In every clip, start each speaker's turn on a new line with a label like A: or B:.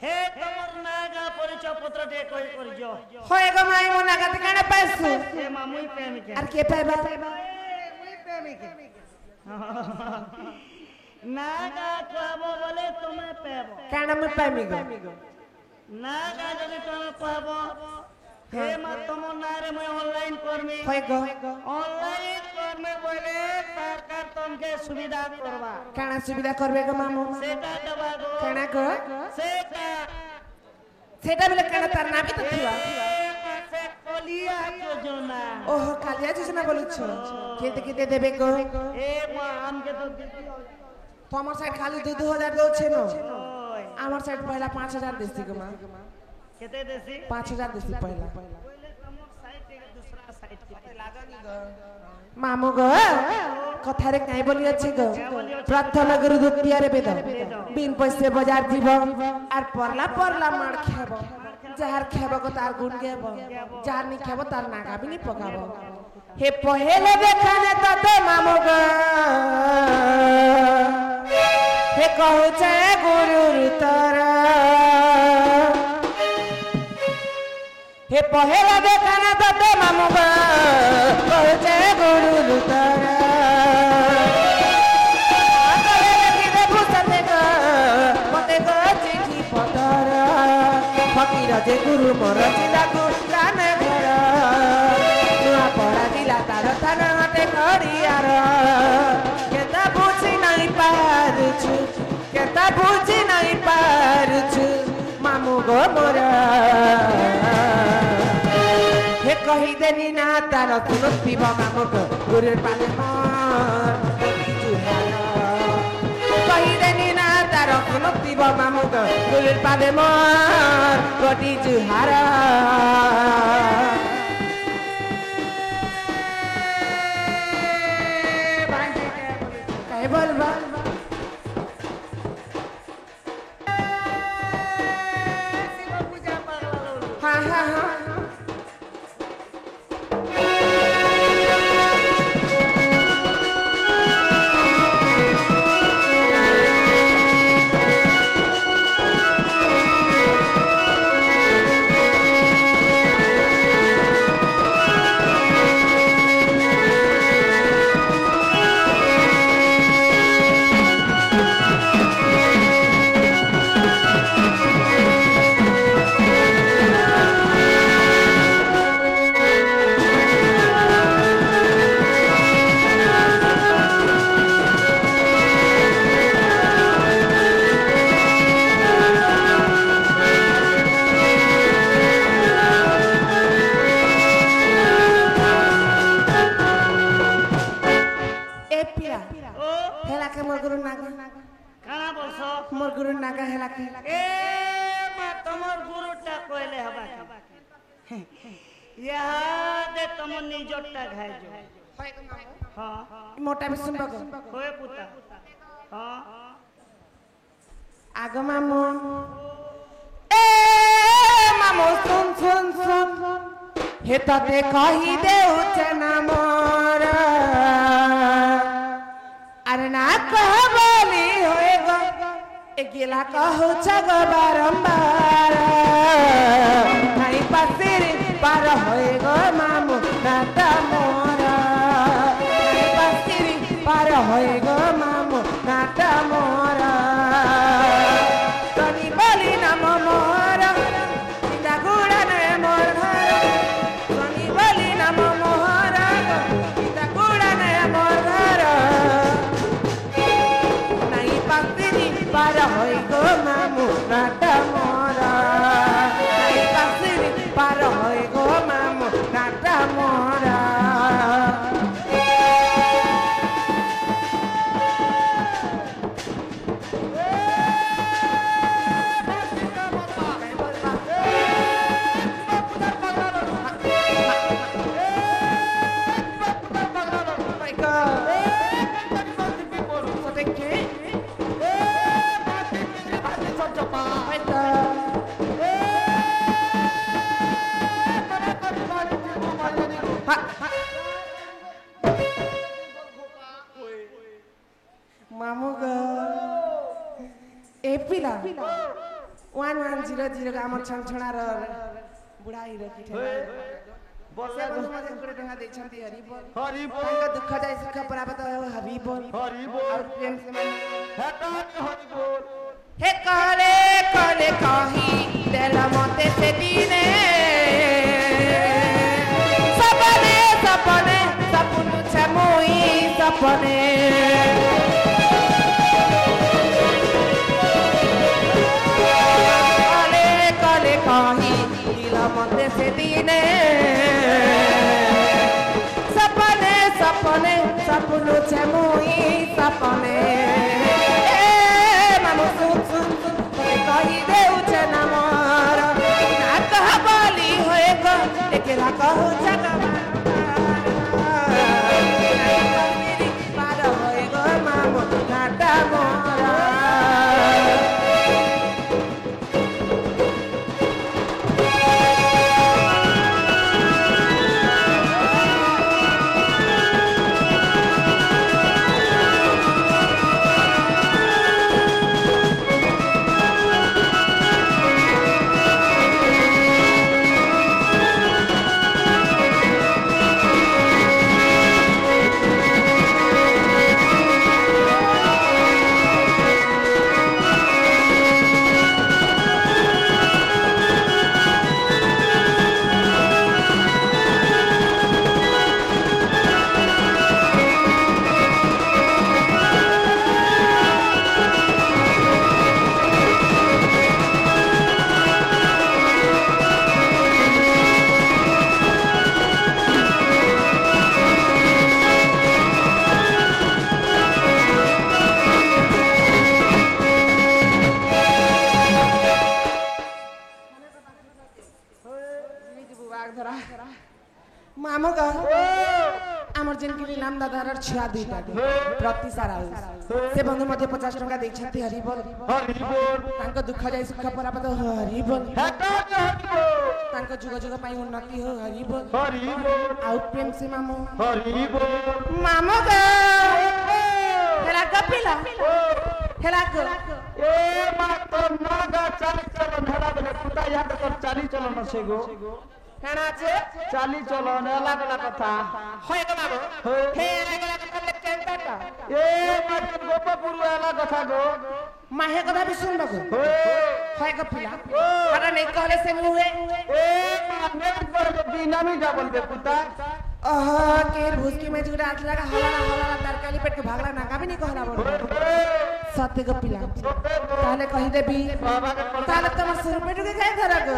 A: হে তোমার নাগা পরিচয় পত্র দিয়ে কই করিছো
B: হয় গো মাই মো নাগা ঠিকানা পাইছো
A: হে মামুই প্রেমিক
B: আর কে পাইবা
A: মুই প্রেমিক নাগা কহবো বলে তুমি পেবো
B: কেন আমি পাইমি গো
A: নাগা যদি তুমি কহবো হে মা তোমার নারে মই অনলাইন করমি
B: হয় গো
A: অনলাইন করবে বলে সরকার তোমাকে সুবিধা করবা
B: কেন সুবিধা করবে গো মামু
A: সেটা দেবা গো
B: কেন গো
A: সেটা
B: সেটা বলে কেন তার নামই তো থিবা
A: সে কলিয়া যোজনা
B: ওহ কালিয়া যোজনা বলছো খেতে খেতে দেবে গো
A: এ মা আমকে তো দিতে
B: তোমার সাইড খালি 2000 দউছে না আমার সাইড পয়লা 5000 দেছি গো মা
A: খেতে দেছি
B: 5000 দেছি পয়লা
A: পहिले আমার সাইড থেকে दूसरा সাইড কে লাগানি গো
B: মামু গো কথারে কাই বলি আছে গো প্রথম গুরু দ্বিতীয়রে বেদ বিন পয়সে বাজার দিব আর পরলা পরলা মার খাব যার খাব গো তার গুণ গাব যার নি খাব তার নাগাবিনি পকাব হে পহেলে দেখানে ততে মামু গো হে কহুছে গুরুর তরা হে পহেলা দেখানে ততে মামু গো কহুছে গুরুর তরা আকলে লিখিবে ভূষতে গো মতে গো চিঠি পতর ফকির যে গুরু মোর চিলাকু জানে ঘর নুয়া পড়া দিলা তার থান হাতে করিয়ার কেতা বুঝি নাই পারুছু কেতা বুঝি নাই পারুছু মামু গো মোর হে কহি দেনি না তার কোনো পিব মামু গো গুরুর পালে মর কহি দেনি না তার কোনো পিব মামু গো গুরুর পালে মর কোটি জুহারা কাই বলবা
A: শিব পূজা পাগলা ললু
B: হ্যাঁ হ্যাঁ হ্যাঁ
A: ও
B: হেলাকে মোর গুরু নাগা
A: কানা বলছো
B: মোর গুরু নাগা হেলাকে
A: এ মা তোমার গুরুটা কইলে হবা ইহাদে তোমার নিজরটা খাইছো হ্যাঁ
B: মোটা বি শুনবা গো
A: হয়ে পুতা হ্যাঁ
B: আগ মামু এ মামু শুন শুন শুন হেতাতে কহি দেউছে না মোর আর না কহ বলি হয়ে গো এগিলা কহুছ গো বারম্বার নাই পাশির পার হয়ে গো মামু নাটা মোর নাই পাশির পার হয়ে গো মামু নাটা মোর তনি বলি নাম মোর চিন্তা গুড়া নে মোর ঘর তনি বলি নাম মোর চিন্তা গুড়া নে মোর ঘর নাই পাশির পার হয়ে গো মামু নাটা মোর নাই পাশির পার হয়ে গো মামু নাটা মোর মামু গো এ পিলা 1100 আমার ছংছଣାର ବୁଢା ହିରୋ କି
A: बोले
B: ବନ୍ଧୁ ମତେ କୋଟେ ଟଙ୍କା ଦେଇଛନ୍ତି ହରି ବୋଲ
A: हरि बोल
B: ତାଙ୍କ ଦୁଃଖ ଯାଇ ସୁଖ ପ୍ରାପ୍ତ ହେଉ ହରି ବୋଲ
A: हरि बोल
B: ଆଉ ପ୍ରେମ ସେମାନେ
A: हेटा हरि बोल
B: हे କଲେ କଲେ କହି ଦେଲ ମତେ ସେ ଦିନେ ସପନେ ସପନେ ସପनु ଛମୁଇ ସପନେ कही दिल मते से दिने सपने सपने सपनु छे मुई सपने मामु सुन सुन सुन कही देउ छे ना मोर ना कह बोली होए गो एकरा कहू जग पार होए गो मामु नाटा मोरा मामगा आमर जेन के नाम दादार छुआ दुईटा प्रति सारा से बंधु मध्य 50 टका दै छथि हरि बोल तांको दुख जाय सुख परापत हरि बोल तांको जुग जुग पई उन्नति हो हरि बोल आउ प्रेम से मामो मामगा हेला गपिला हेला गो
A: ए मत नागा चाली चलन हेला बने पुता याद कर चाली चलन से गो
B: हेना छे
A: चाली चलन अलग अलग कथा
B: होय गो मामो हे अलग अलग कथा केनटा
A: ए मत गोपपुर अलग कथा गो
B: माहे कथा भी सुन बगो होय गपिला अरे नहीं कहले से मुहे
A: ए माने पर बिनामी डबल बे पुता
B: केर भूसकी में जुड़ा आज लगा हलाला तरकारी पेट के भागला नागा भी नहीं कहला बोल सत्य गपिला ताले कहि देबी ताले तुम सुर पेट के काय धरग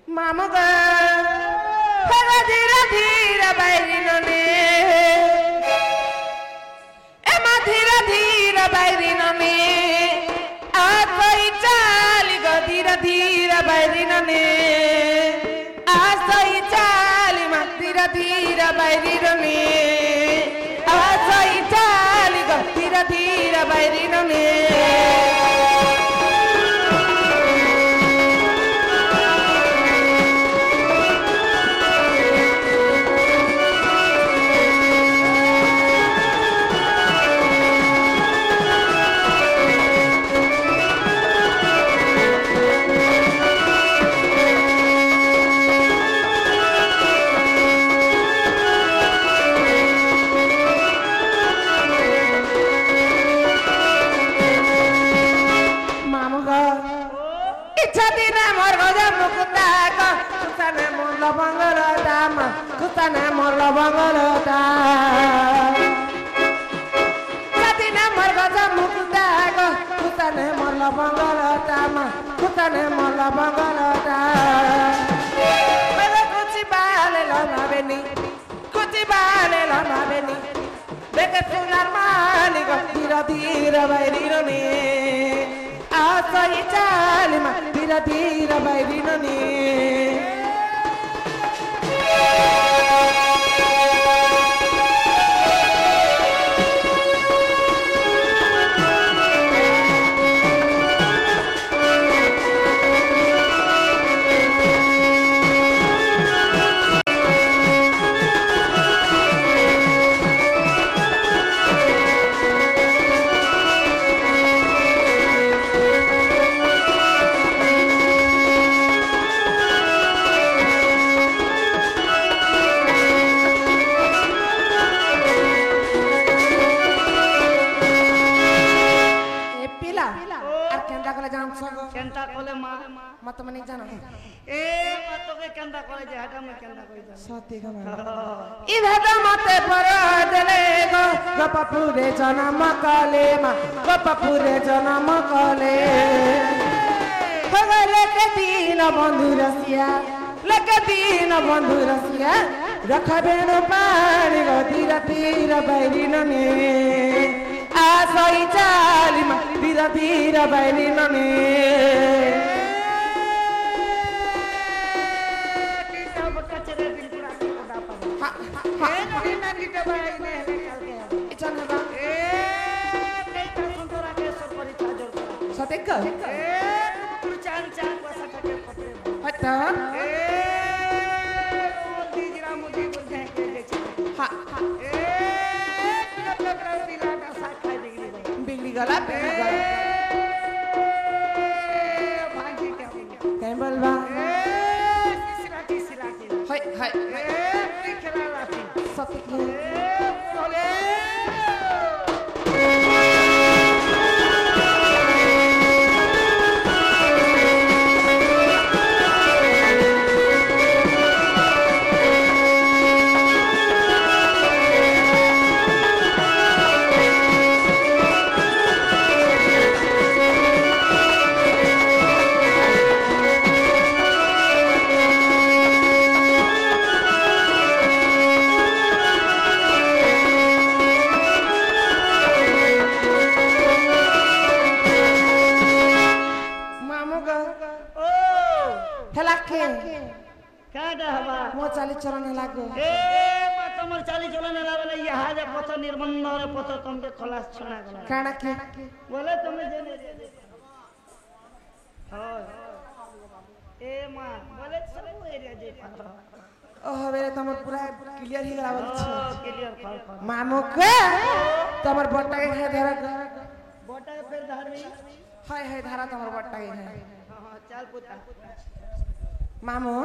B: मामा गा धीरे धीरे बैरिनो ने एमा धीरे धीरे बैरिनो ने आ कोई चाल गो धीरे धीरे बैरिनो ने आ सोई चाल मा धीरे धीरे बैरिनो ने आ सोई चाल गो धीरे धीरे बैरिनो ने Kutana morla bangalota Katina morga mukutago Kutana morla bangalota Kutana morla bangalota Mera kuchi bale lona beni Kuchi bale lona beni Beke funar mani go Tira tira bairino ni Asa ichalima Tira tira bairino ni
A: करे जे हटा में केंदा कोई जाने
B: सत्य गमा इधर मते पर देले गो गपपुरे जन्म काले मा गपपुरे जन्म काले भगले के दिन बंधु रसिया लके दिन बंधु रसिया रखबे न पानी गति तीर बैरी नने आसई चाली मा तीर बैरी नने सतेक हटा बिल्ली गला कैम्बल बा हाय हाय सतेक चाली चलन लागो
A: ए मा तमर चाली चलन लागले यहाँ जे पथ निर्बंध रे पथ तुमके खलास छना गला
B: काना के
A: बोले तुमे जेने हां ए मा बोले सब एरिया जे
B: ओ हवेरे तमर पूरा क्लियर ही गला बोल छ
A: क्लियर फल
B: मामो के तमर बट्टा के है धरा
A: बट्टा के फिर धारवी
B: हाय हाय धारा तमर बट्टा के है
A: हां चल पुता
B: मामो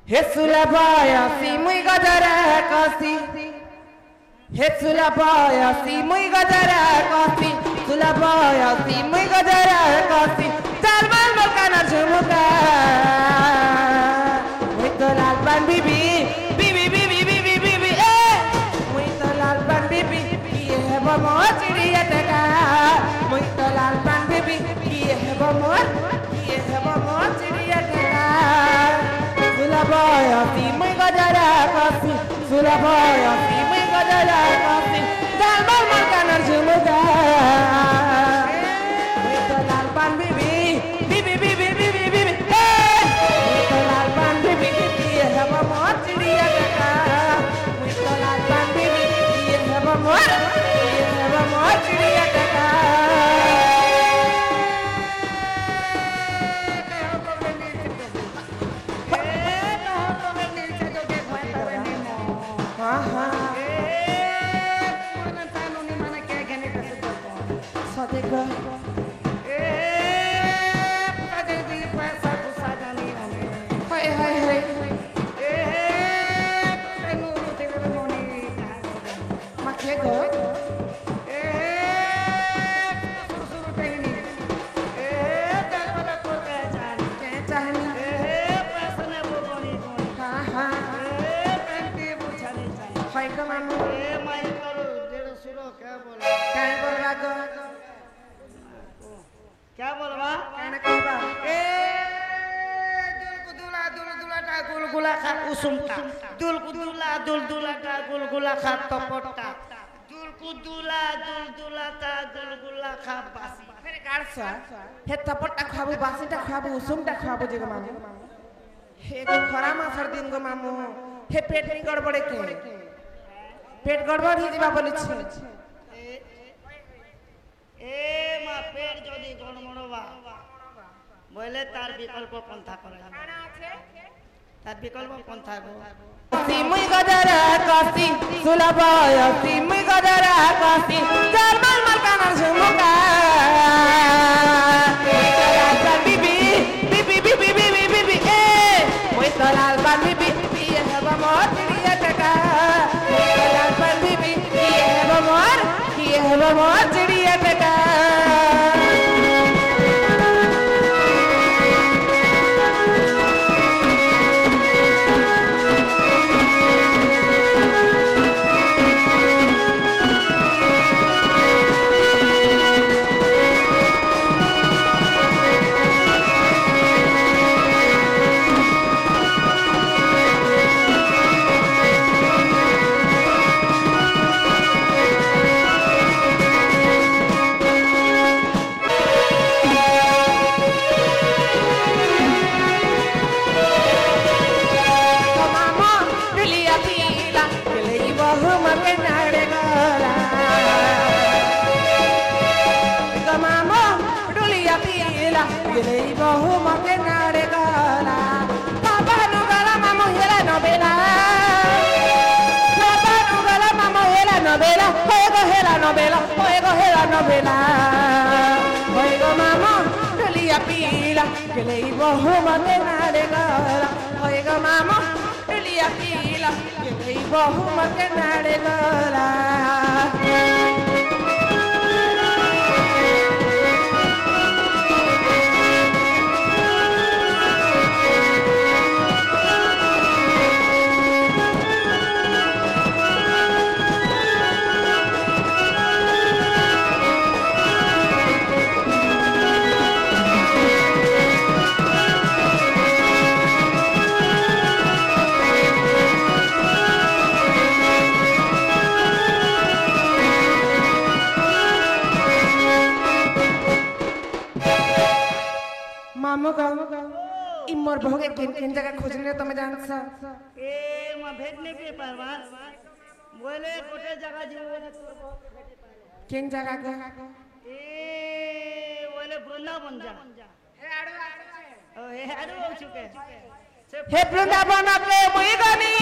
B: हे सुलभाया सिमुई गजरा कासी हे सुलभाया सिमुई गजरा कासी सुलभाया सिमुई गजरा कासी चाल बाल मकाना झुमका मुई तो लाल पान बीबी बीबी बीबी बीबी बीबी ए मुई तो लाल पान बीबी ये है बमो चिड़िया टका मुई तो लाल पान बीबी ये है बमो चिड़िया टका सुलभाया सिमुई गजरा कासी सुलभाया सिमुई गजरा कासी चाल बाल मकाना झुमका मुई तो लाल पान बीबी बीबी बीबी बीबी बीबी ए मुई तो लाल पान बीबी ये है बमो चिड़िया टका मुई तो लाल पान बीबी ये है बमो चिड़िया टका
A: क्या बोलवा गुलगुला खा कुसुमटा दुलदुला टा गुलगुला खा तपट्टा दुलकुदुला टा गुलगुला खा बासी
B: फेरे गाड़सा हे तपट्टा खाबो बासीटा खाबो उसुमटा खाबो जेगो मामू हे गो खरा मासर दिन गो मामू हे पेट नि गड़बड़े के पेट गड़बड़ ही दिबा बोली छी
A: ए मा पेट जदी गड़बड़वा बोले तार विकल्प पंथा करे तार विकल्प पंथा गो
B: सिमुई गजरा कासी सुलभाया सिमुई गजरा कासी चाल बाल मकाना झुमका बीबी बीबी बीबी बीबी बीबी ए मुई तो लाल पान बीबी ये है बमोर चिड़िया टका मुई तो लाल पान बीबी ये है बमोर चिड़िया टका novela, oigo la novela. Oigo mamá, Julia Pila, que le iba a jugar de naregala. Oigo mamá, Julia Pila, que le iba a jugar de naregala. मामू का इमर भोगे किन जगह खोजने तो मैं जान सा
A: ए मैं भेजने के पारवा बोले कोटे जगह जीवो ने तोर बहुत भेटे पारे
B: किन जगह का
A: ए बोले वृंदावन जा हे आडू हो चुके
B: हे वृंदावन के मुई गनी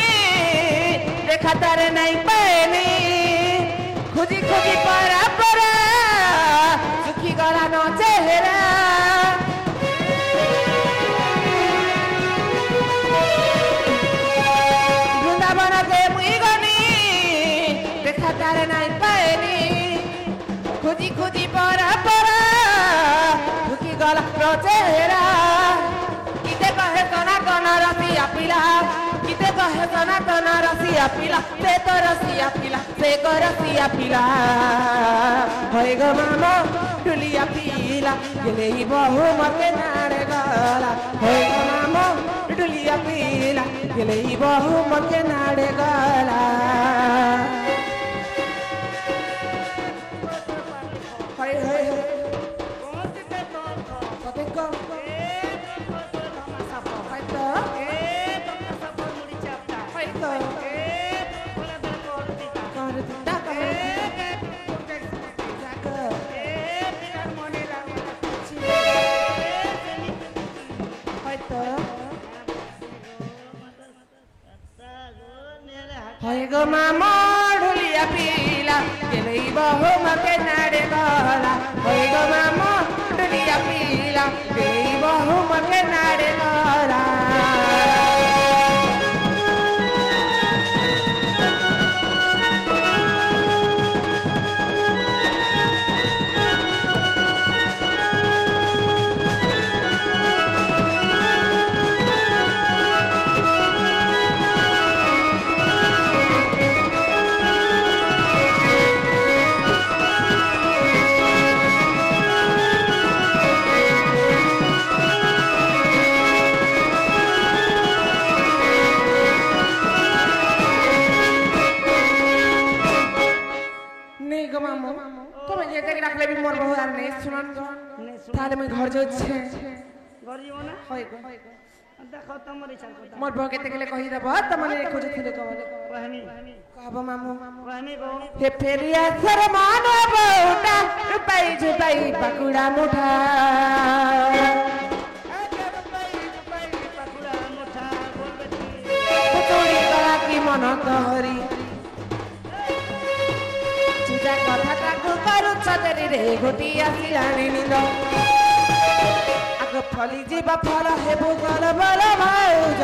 B: देखा तारे नहीं पैनी खुदी खुदी परा परा सुखी गला नो चेहरा तारे नहीं पाएनी खुदी खुदी परा परा दुखी गला रो चेहरा किते कहे कना रसिया पिला किते कहे कना रसिया पिला से तो रसिया पिला से को रसिया पिला होय गो मामा डुलिया पिला गेले ही बहु मके नारे गला होय गो मामा डुलिया पिला गेले ही बहु मके नारे गला Go mama ढोलिया पीला गेले बहु मके नारे गला होय गो मामा ढोलिया पीला गेले बहु मके नारे गला তাহলে মই ঘর যাচ্ছে
A: ঘর জীব না
B: হয় গো
A: দেখো তোমার ইচ্ছা কথা
B: মোর বউকে গেলে কহি দেব তোমারে খুঁজেছিলে কবলে
A: কহনি
B: কহব মামু
A: কহনি গো
B: হে ফেরিয়া সর মানো বউটা রূপাই ঝুপাই পাকুড়া মুঠা
A: পাকুড়া মুঠা বলবে
B: তোড়ি গলা কি মন তহরি চিতা কথাটাকু করু ছতরি রে ঘটি আসি জানি নিল আগ ফলি ଯିବା ଫଳ ହେବୁ ଗଲ ବଲ ଭାଉଜ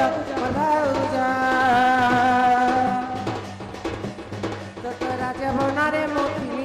B: ତୋ ରାଜଭବନରେ ମୁଁ ଥିଲି